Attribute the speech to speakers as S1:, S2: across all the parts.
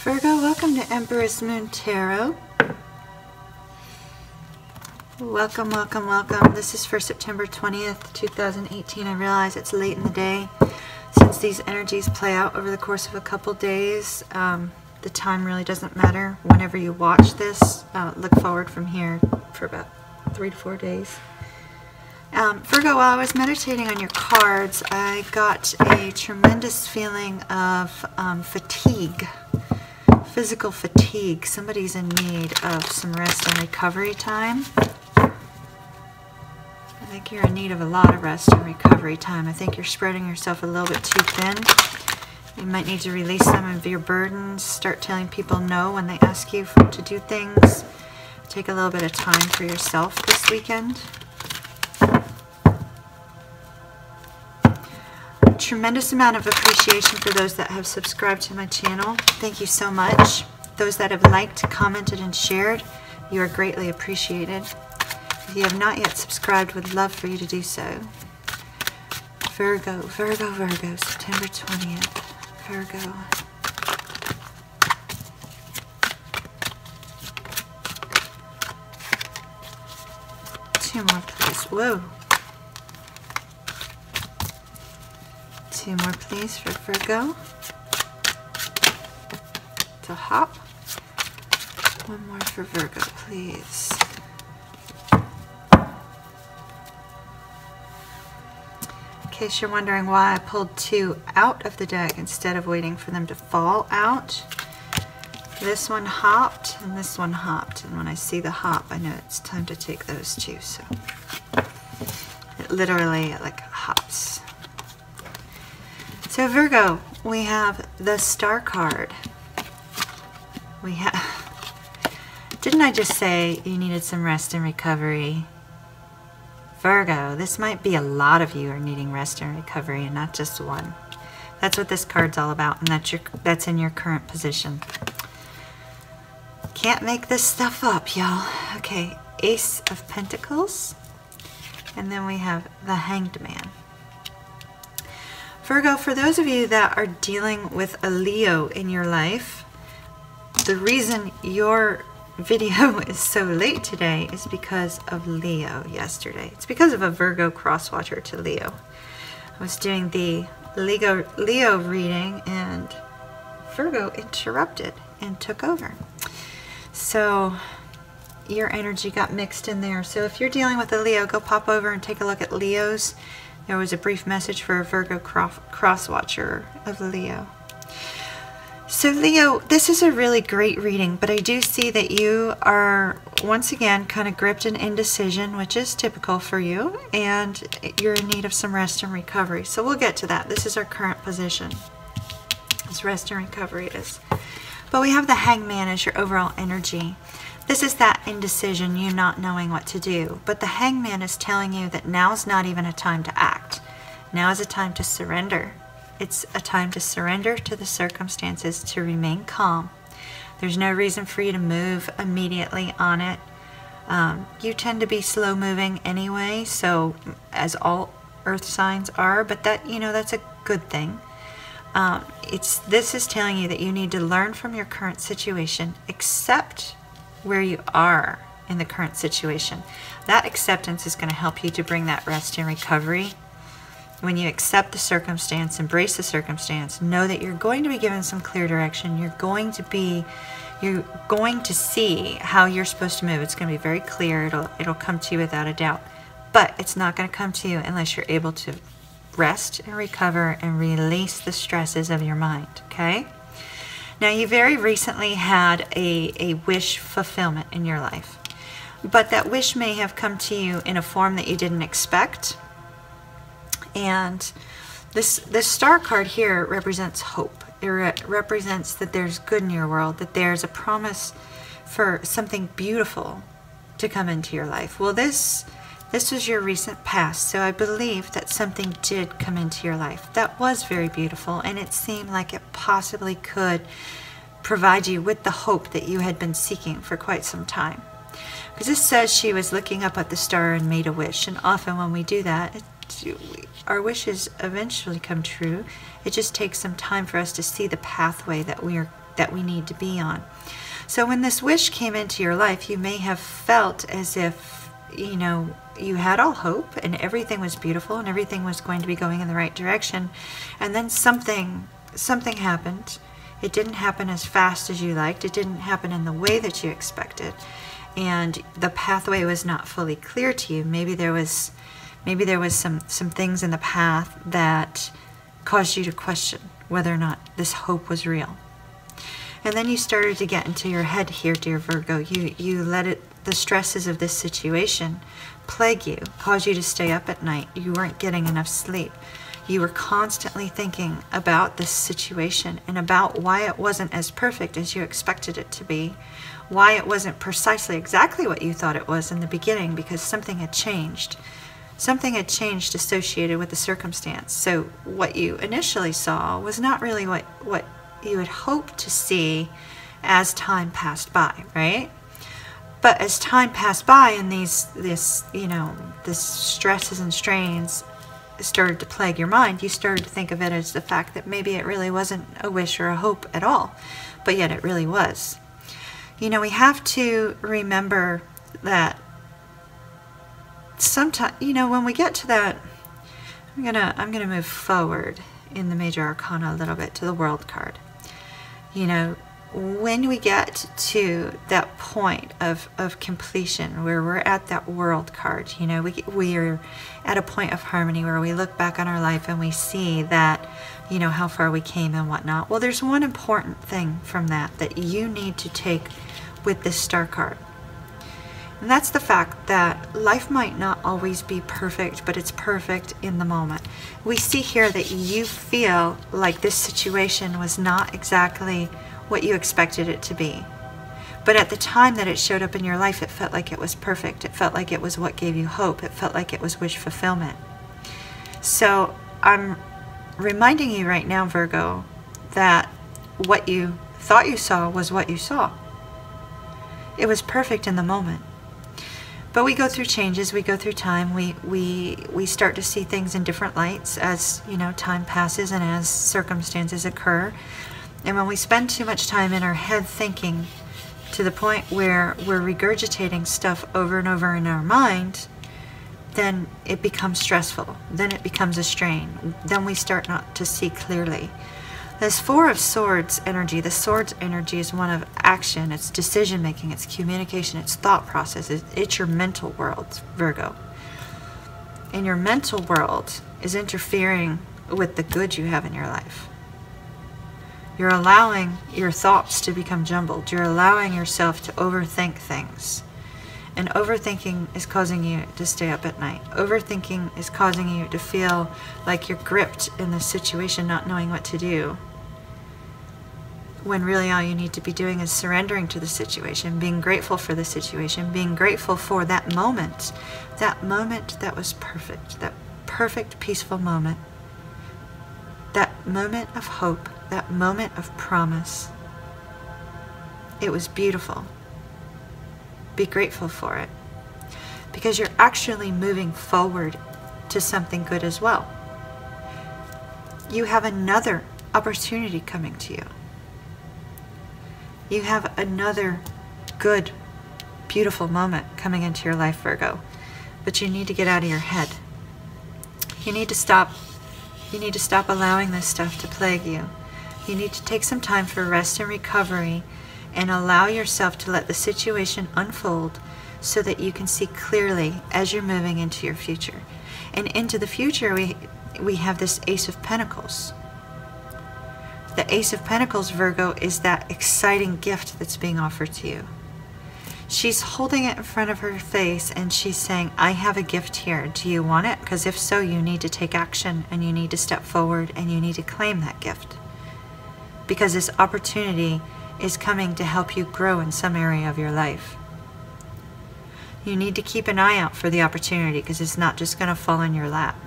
S1: Virgo, welcome to Empress Moon Tarot. Welcome, welcome, welcome. This is for September 20th, 2018. I realize it's late in the day. Since these energies play out over the course of a couple days, the time really doesn't matter. Whenever you watch this, look forward from here for about 3 to 4 days. Virgo, while I was meditating on your cards, I got a tremendous feeling of fatigue. Physical fatigue. Somebody's in need of some rest and recovery time. I think you're in need of a lot of rest and recovery time. I think you're spreading yourself a little bit too thin. You might need to release some of your burdens. Start telling people no when they ask you to do things. Take a little bit of time for yourself this weekend. Tremendous amount of appreciation for those that have subscribed to my channel. Thank you so much. Those that have liked, commented, and shared, you are greatly appreciated. If you have not yet subscribed, would love for you to do so. Virgo, Virgo, Virgo, September 20th. Virgo. Two more, please. Whoa. Two more, please, for Virgo. To hop. One more for Virgo, please. In case you're wondering why I pulled two out of the deck instead of waiting for them to fall out, this one hopped and this one hopped. And when I see the hop, I know it's time to take those two. So it literally like hops. So Virgo, we have the Star card. We have, didn't I just say you needed some rest and recovery? Virgo, this might be a lot of you are needing rest and recovery and not just one. That's what this card's all about, and that's in your current position. Can't make this stuff up, y'all. Okay, Ace of Pentacles, and then we have the Hanged Man. Virgo, for those of you that are dealing with a Leo in your life, the reason your video is so late today is because of Leo yesterday. It's because of a Virgo cross-watcher to Leo. I was doing the Leo reading and Virgo interrupted and took over. So your energy got mixed in there. So if you're dealing with a Leo, go pop over and take a look at Leo's. There was a brief message for a Virgo cross-watcher of Leo. So Leo, this is a really great reading, but I do see that you are once again kind of gripped in indecision, which is typical for you, and you're in need of some rest and recovery. So we'll get to that. This is our current position. It's rest and recovery is. But we have the Hangman as your overall energy. This is that indecision, you not knowing what to do. But the Hangman is telling you that now's not even a time to act. Now is a time to surrender. It's a time to surrender to the circumstances, to remain calm. There's no reason for you to move immediately on it. You tend to be slow moving anyway, so as all earth signs are, but that, you know, that's a good thing. This is telling you that you need to learn from your current situation, accept where you are in the current situation. That acceptance is going to help you to bring that rest and recovery. When you accept the circumstance, embrace the circumstance, know that you're going to be given some clear direction. You're going to see how you're supposed to move. It's going to be very clear. It'll come to you without a doubt. But it's not going to come to you unless you're able to rest and recover and release the stresses of your mind, okay? Now, you very recently had a wish fulfillment in your life, but that wish may have come to you in a form that you didn't expect. And this Star card here represents hope. It represents that there's good in your world, that there's a promise for something beautiful to come into your life. Well, this was your recent past, so I believe that something did come into your life that was very beautiful, and it seemed like it possibly could provide you with the hope that you had been seeking for quite some time. Because this says she was looking up at the star and made a wish, and often when we do that, our wishes eventually come true. It just takes some time for us to see the pathway that we're that we need to be on. So when this wish came into your life, you may have felt as if, you know, you had all hope and everything was beautiful and everything was going to be going in the right direction. And then something happened. It didn't happen as fast as you liked. It didn't happen in the way that you expected. And the pathway was not fully clear to you. Maybe there was some things in the path that caused you to question whether or not this hope was real. And then you started to get into your head here, dear Virgo. You let the stresses of this situation plague you, cause you to stay up at night. You weren't getting enough sleep. You were constantly thinking about this situation and about why it wasn't as perfect as you expected it to be, why it wasn't precisely exactly what you thought it was in the beginning, because something had changed. Something had changed associated with the circumstance. So what you initially saw was not really what you had hoped to see as time passed by, right? But as time passed by and this stresses and strains started to plague your mind, you started to think of it as the fact that maybe it really wasn't a wish or a hope at all, but yet it really was. You know, we have to remember that sometimes, you know, when we get to that, I'm gonna move forward in the major arcana a little bit to the World card. You know, when we get to that point of completion, where we're at that World card, you know, we are at a point of harmony where we look back on our life and we see that, you know, how far we came and whatnot. Well, there's one important thing from that you need to take with this Star card. And that's the fact that life might not always be perfect, but it's perfect in the moment. We see here that you feel like this situation was not exactly what you expected it to be. But at the time that it showed up in your life, it felt like it was perfect. It felt like it was what gave you hope. It felt like it was wish fulfillment. So I'm reminding you right now, Virgo, that what you thought you saw was what you saw. It was perfect in the moment. But we go through changes, we go through time, we start to see things in different lights as, you know, time passes and as circumstances occur. And when we spend too much time in our head thinking to the point where we're regurgitating stuff over and over in our mind, then it becomes stressful. Then it becomes a strain. Then we start not to see clearly. This Four of Swords energy, the Swords energy is one of action, it's decision making, it's communication, it's thought process, it's your mental world, Virgo. And your mental world is interfering with the good you have in your life. You're allowing your thoughts to become jumbled. You're allowing yourself to overthink things. And overthinking is causing you to stay up at night. Overthinking is causing you to feel like you're gripped in this situation, not knowing what to do. When really all you need to be doing is surrendering to the situation, being grateful for the situation, being grateful for that moment that was perfect, that perfect, peaceful moment, that moment of hope, that moment of promise. It was beautiful. Be grateful for it, because you're actually moving forward to something good as well. You have another opportunity coming to you. You have another good, beautiful moment coming into your life, Virgo. But you need to get out of your head. You need to stop allowing this stuff to plague you. You need to take some time for rest and recovery and allow yourself to let the situation unfold so that you can see clearly as you're moving into your future. And into the future, we have this Ace of Pentacles. The Ace of Pentacles, Virgo, is that exciting gift that's being offered to you. She's holding it in front of her face and she's saying, I have a gift here. Do you want it? Because if so, you need to take action and you need to step forward and you need to claim that gift. Because this opportunity is coming to help you grow in some area of your life. You need to keep an eye out for the opportunity because it's not just going to fall in your lap.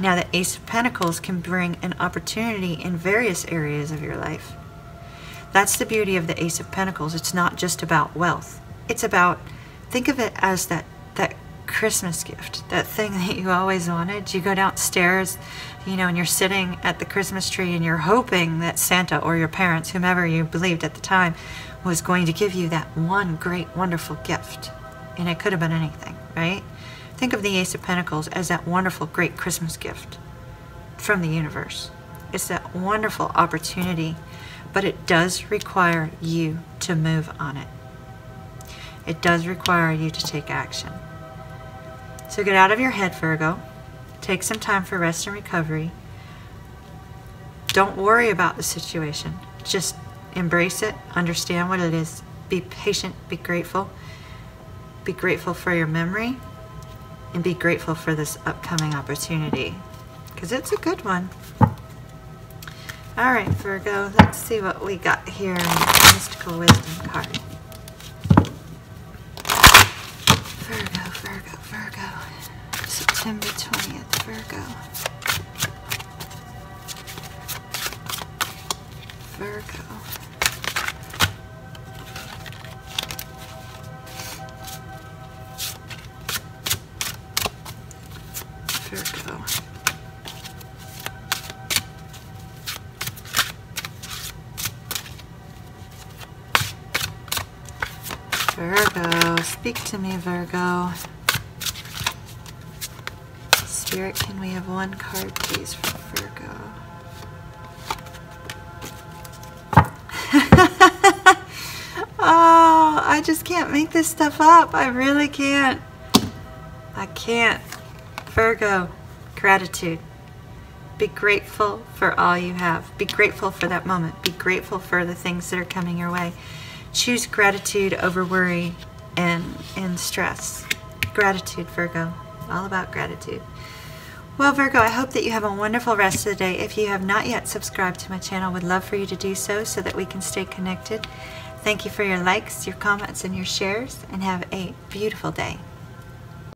S1: Now, the Ace of Pentacles can bring an opportunity in various areas of your life. That's the beauty of the Ace of Pentacles. It's not just about wealth. It's about, think of it as that Christmas gift, that thing that you always wanted. You go downstairs, you know, and you're sitting at the Christmas tree and you're hoping that Santa or your parents, whomever you believed at the time, was going to give you that one great, wonderful gift. And it could have been anything, right? Think of the Ace of Pentacles as that wonderful, great Christmas gift from the universe. It's that wonderful opportunity, but it does require you to move on it. It does require you to take action. So get out of your head, Virgo. Take some time for rest and recovery. Don't worry about the situation. Just embrace it, understand what it is. Be patient, be grateful. Be grateful for your memory, and be grateful for this upcoming opportunity, because it's a good one. All right, Virgo, let's see what we got here in the Mystical Wisdom card. Virgo, Virgo, Virgo. September 20th, Virgo. Virgo. Virgo. Virgo, speak to me, Virgo. Spirit, can we have one card, please, for Virgo? Oh, I just can't make this stuff up. I really can't. I can't. Virgo, gratitude. Be grateful for all you have. Be grateful for that moment. Be grateful for the things that are coming your way. Choose gratitude over worry and stress. Gratitude, Virgo. All about gratitude. Well, Virgo, I hope that you have a wonderful rest of the day. If you have not yet subscribed to my channel, would love for you to do so that we can stay connected. Thank you for your likes, your comments, and your shares, and have a beautiful day.